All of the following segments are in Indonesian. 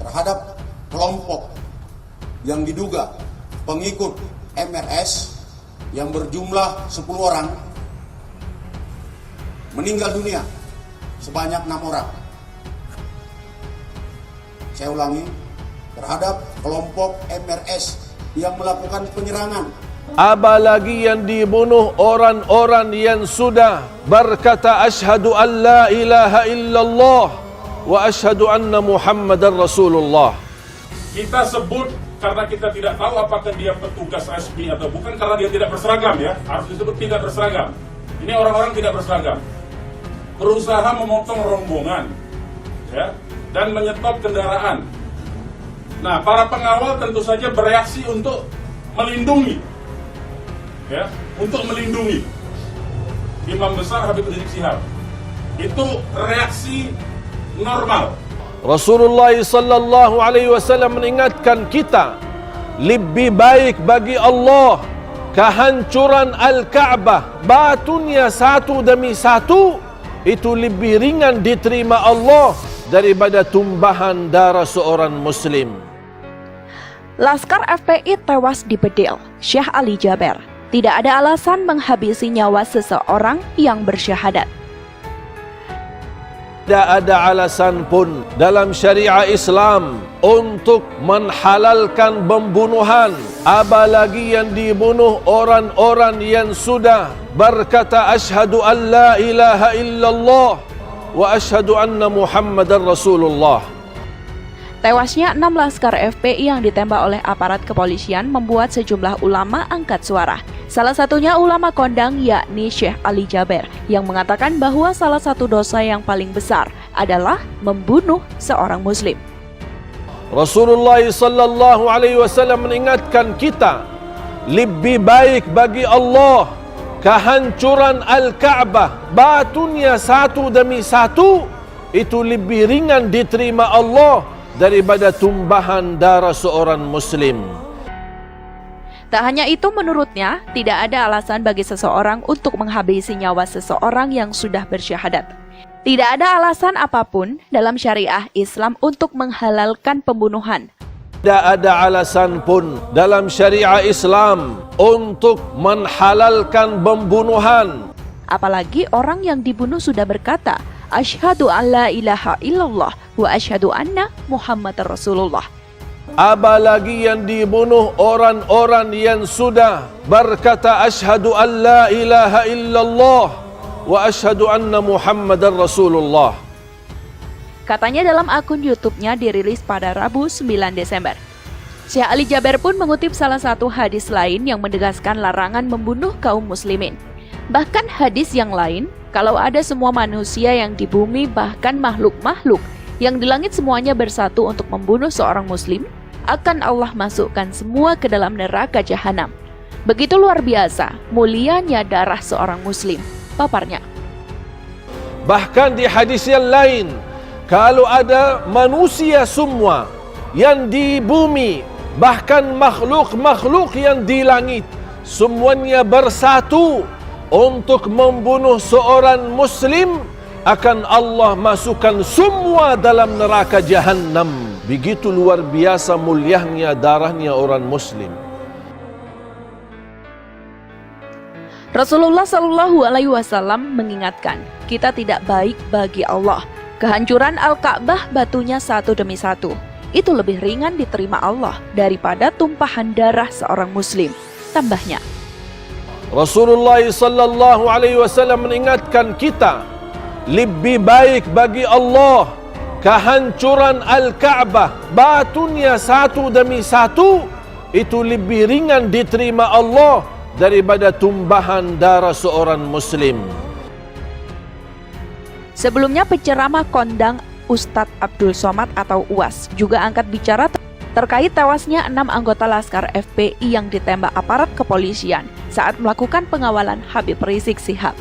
terhadap kelompok yang diduga pengikut MRS yang berjumlah 10 orang meninggal dunia sebanyak 6 orang. Saya ulangi, terhadap kelompok MRS yang melakukan penyerangan. Apalagi yang dibunuh orang-orang yang sudah berkata asyhadu an la ilaha illallah wa asyhadu anna Muhammadar Rasulullah. Kita sebut karena kita tidak tahu apakah dia petugas resmi atau bukan, karena dia tidak berseragam ya. Harus disebut tidak berseragam. Ini orang-orang tidak berseragam. Berusaha memotong rombongan ya, dan menyetop kendaraan. Nah, para pengawal tentu saja bereaksi untuk melindungi ya, untuk melindungi Imam Besar Habib Rizik Syihab. Itu reaksi normal. Rasulullah sallallahu alaihi wasallam mengingatkan kita, lebih baik bagi Allah kehancuran Al-Ka'bah, batunya satu demi satu, itu lebih ringan diterima Allah daripada tumbahan darah seorang muslim. Laskar FPI tewas di Bedil, Syekh Ali Jaber. Tidak ada alasan menghabisi nyawa seseorang yang bersyahadat. Tidak ada alasan pun dalam syariat Islam untuk menghalalkan pembunuhan, apalagi yang dibunuh orang-orang yang sudah berkata asyhadu an la ilaha illallah wa asyhadu anna Muhammadar Rasulullah. Tewasnya 6 laskar FPI yang ditembak oleh aparat kepolisian membuat sejumlah ulama angkat suara. Salah satunya ulama kondang yakni Syekh Ali Jaber yang mengatakan bahwa salah satu dosa yang paling besar adalah membunuh seorang muslim. Rasulullah sallallahu alaihi wasallam mengingatkan kita, lebih baik bagi Allah kehancuran Al-Ka'bah, batunya satu demi satu, itu lebih ringan diterima Allah daripada tumbahan darah seorang muslim. Tak hanya itu, menurutnya tidak ada alasan bagi seseorang untuk menghabisi nyawa seseorang yang sudah bersyahadat. Tidak ada alasan apapun dalam syariah Islam untuk menghalalkan pembunuhan. Tidak ada alasan pun dalam syariat Islam untuk menghalalkan pembunuhan. Apalagi orang yang dibunuh sudah berkata, asyhadu an la ilaha illallah wa asyhadu anna Muhammadar Rasulullah. Apalagi yang dibunuh orang-orang yang sudah berkata asyhadu an la ilaha illallah wa asyhadu anna Muhammadar Rasulullah. Katanya dalam akun YouTube-nya dirilis pada Rabu 9 Desember. Syekh Ali Jaber pun mengutip salah satu hadis lain yang menegaskan larangan membunuh kaum muslimin. Bahkan hadis yang lain, kalau ada semua manusia yang di bumi, bahkan makhluk-makhluk yang di langit semuanya bersatu untuk membunuh seorang muslim, akan Allah masukkan semua ke dalam neraka jahanam. Begitu luar biasa mulianya darah seorang muslim, paparnya. Bahkan di hadis yang lain, kalau ada manusia semua yang di bumi, bahkan makhluk-makhluk yang di langit, semuanya bersatu untuk membunuh seorang muslim, akan Allah masukkan semua dalam neraka jahanam. Begitu luar biasa mulianya darahnya orang muslim. Rasulullah Shallallahu Alaihi Wasallam mengingatkan, kita tidak baik bagi Allah kehancuran Al-Ka'bah, batunya satu demi satu. Itu lebih ringan diterima Allah daripada tumpahan darah seorang muslim. Tambahnya, Rasulullah sallallahu alaihi wasallam mengingatkan kita, lebih baik bagi Allah kehancuran Al-Ka'bah, batunya satu demi satu, itu lebih ringan diterima Allah daripada tumbahan darah seorang muslim. sebelumnya penceramah kondang Ustadz Abdul Somad atau UAS juga angkat bicara terkait tewasnya 6 anggota Laskar FPI yang ditembak aparat kepolisian saat melakukan pengawalan Habib Rizik Syihab.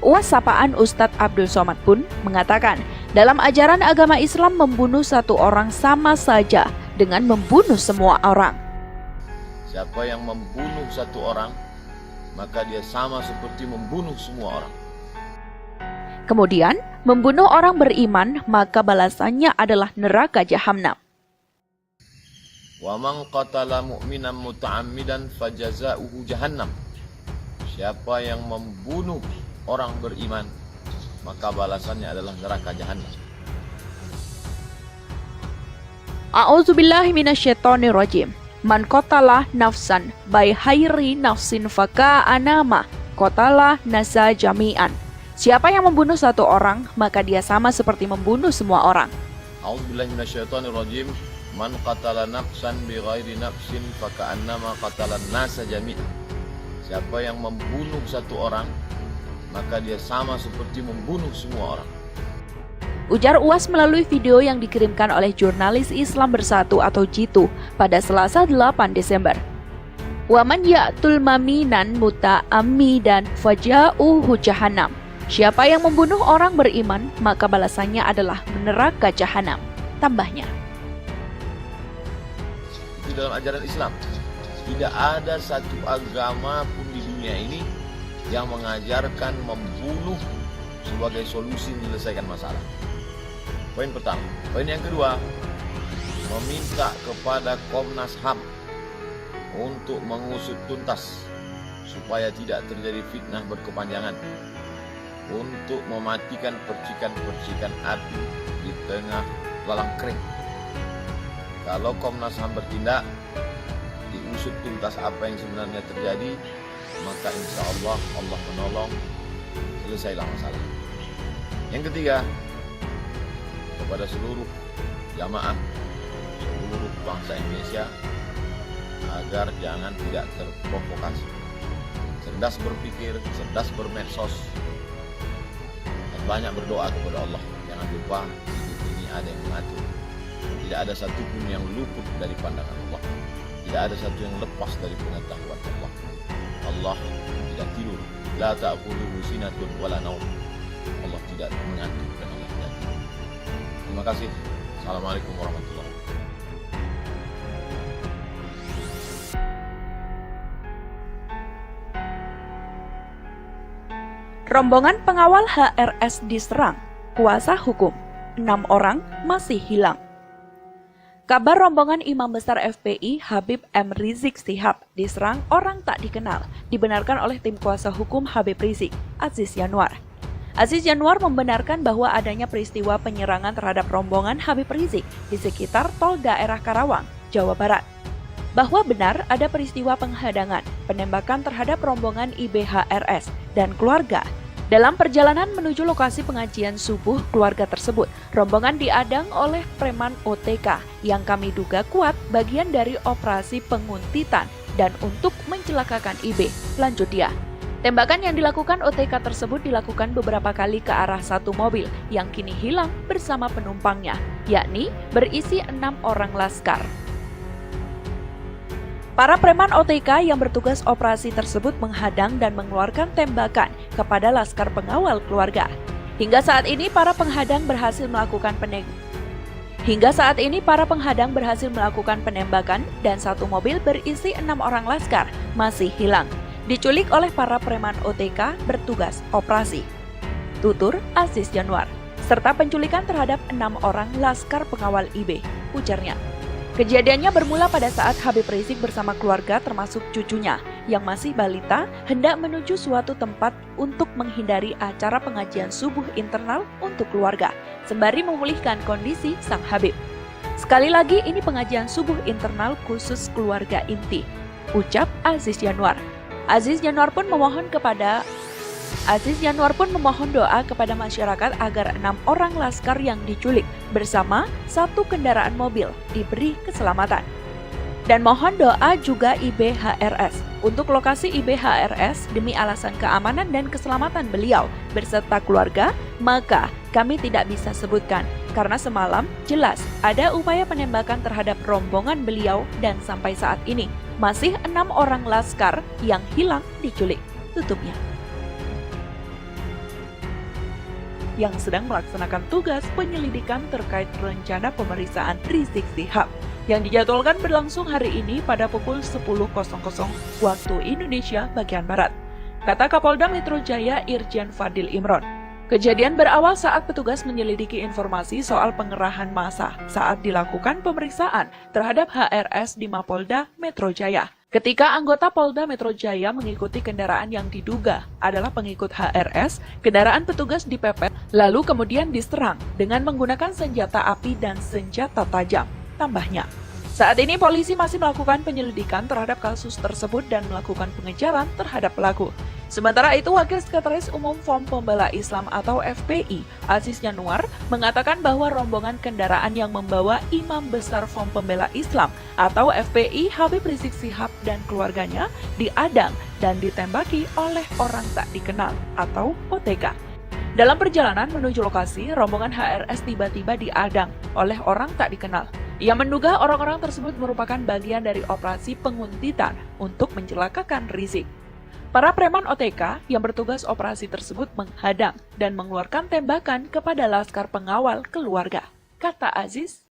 UAS sapaan Ustadz Abdul Somad pun mengatakan, dalam ajaran agama Islam membunuh satu orang sama saja dengan membunuh semua orang. Siapa yang membunuh satu orang, maka dia sama seperti membunuh semua orang. Kemudian, membunuh orang beriman maka balasannya adalah neraka jahanam. Wa man qatala mu'minan muta'ammidan fajaza'uhu jahannam. Siapa yang membunuh orang beriman, maka balasannya adalah neraka jahanam. A'udzubillahi minasyaitonirrajim. Man qatala nafsan by hairi nafsin faka'anama qatala nasa jami'an. Siapa yang membunuh satu orang, maka dia sama seperti membunuh semua orang. A'udzubillahi minasyaitonirrajim. Man qatala nafsan bighairi nafsin faka'annama qatalan nasa jami'an. Siapa yang membunuh satu orang, maka dia sama seperti membunuh semua orang. Ujar UAS melalui video yang dikirimkan oleh jurnalis Islam Bersatu atau JITU pada Selasa 8 Desember. Waman ya'tul maminan muta'ammidan faja'uhu jahannam. Siapa yang membunuh orang beriman, maka balasannya adalah neraka jahanam. Tambahnya. Itu dalam ajaran Islam. Tidak ada satu agama pun di dunia ini yang mengajarkan membunuh sebagai solusi menyelesaikan masalah. Poin pertama. Poin yang kedua, meminta kepada Komnas HAM untuk mengusut tuntas supaya tidak terjadi fitnah berkepanjangan, untuk mematikan percikan-percikan api di tengah lalang kering. Kalau Komnas HAM bertindak, diusut tuntas apa yang sebenarnya terjadi, maka insya Allah Allah menolong, selesailah masalah. Yang ketiga, kepada seluruh jamaah, seluruh bangsa Indonesia, agar jangan tidak terprovokasi, cerdas berpikir, cerdas bermedsos, dan banyak berdoa kepada Allah. Jangan lupa hidup ini ada yang mengatur. Tidak ada satupun yang luput dari pandangan Allah. Tidak ada satu yang lepas dari pengetahuan Allah. Allah tidak tidur. La ta'khudhuhu sinatun wala naum. Allah tidak mengantuk dan Allah tidak tidur. Terima kasih. Assalamualaikum warahmatullahi wabarakatuh. Rombongan pengawal HRS diserang, kuasa hukum, 6 orang masih hilang. Kabar rombongan Imam Besar FPI Habib M. Rizik Syihab diserang orang tak dikenal dibenarkan oleh tim kuasa hukum Habib Rizik, Aziz Yanuar. Aziz Yanuar membenarkan bahwa adanya peristiwa penyerangan terhadap rombongan Habib Rizik di sekitar tol daerah Karawang, Jawa Barat. Bahwa benar ada peristiwa penghadangan, penembakan terhadap rombongan IBHRS dan keluarga. Dalam perjalanan menuju lokasi pengajian subuh keluarga tersebut, rombongan diadang oleh preman OTK yang kami duga kuat bagian dari operasi penguntitan dan untuk mencelakakan IB, lanjut dia. Tembakan yang dilakukan OTK tersebut dilakukan beberapa kali ke arah satu mobil yang kini hilang bersama penumpangnya, yakni berisi 6 orang laskar. Para preman OTK yang bertugas operasi tersebut menghadang dan mengeluarkan tembakan kepada laskar pengawal keluarga. Hingga saat ini para penghadang berhasil melakukan penembakan dan satu mobil berisi 6 orang laskar masih hilang, diculik oleh para preman OTK bertugas operasi. Tutur Aziz Yanuar, serta penculikan terhadap 6 orang laskar pengawal IB, ujarnya. Kejadiannya bermula pada saat Habib Rizik bersama keluarga termasuk cucunya yang masih balita hendak menuju suatu tempat untuk menghindari acara pengajian subuh internal untuk keluarga, sembari memulihkan kondisi sang Habib. Sekali lagi ini pengajian subuh internal khusus keluarga inti, ucap Aziz Yanuar. Aziz Yanuar pun memohon doa kepada masyarakat agar 6 orang laskar yang diculik bersama satu kendaraan mobil diberi keselamatan. Dan mohon doa juga IBHRS untuk lokasi IBHRS demi alasan keamanan dan keselamatan beliau beserta keluarga, maka kami tidak bisa sebutkan karena semalam jelas ada upaya penembakan terhadap rombongan beliau dan sampai saat ini masih 6 orang laskar yang hilang diculik, tutupnya. Yang sedang melaksanakan tugas penyelidikan terkait rencana pemeriksaan Rizik Syihab yang dijadwalkan berlangsung hari ini pada pukul 10.00 waktu Indonesia bagian Barat, kata Kapolda Metro Jaya Irjen Fadil Imron. Kejadian berawal saat petugas menyelidiki informasi soal pengerahan massa saat dilakukan pemeriksaan terhadap HRS di Mapolda Metro Jaya. Ketika anggota Polda Metro Jaya mengikuti kendaraan yang diduga adalah pengikut HRS, kendaraan petugas dipepet lalu kemudian diserang dengan menggunakan senjata api dan senjata tajam. Tambahnya, saat ini polisi masih melakukan penyelidikan terhadap kasus tersebut dan melakukan pengejaran terhadap pelaku. Sementara itu, Wakil Sekretaris Umum Front Pembela Islam atau FPI, Aziz Yanuar, mengatakan bahwa rombongan kendaraan yang membawa Imam Besar Front Pembela Islam atau FPI Habib Rizik Syihab dan keluarganya diadang dan ditembaki oleh orang tak dikenal atau OTK. Dalam perjalanan menuju lokasi, rombongan HRS tiba-tiba diadang oleh orang tak dikenal. Ia menduga orang-orang tersebut merupakan bagian dari operasi penguntitan untuk mencelakakan Rizik. Para preman OTK yang bertugas operasi tersebut menghadang dan mengeluarkan tembakan kepada laskar pengawal keluarga, kata Aziz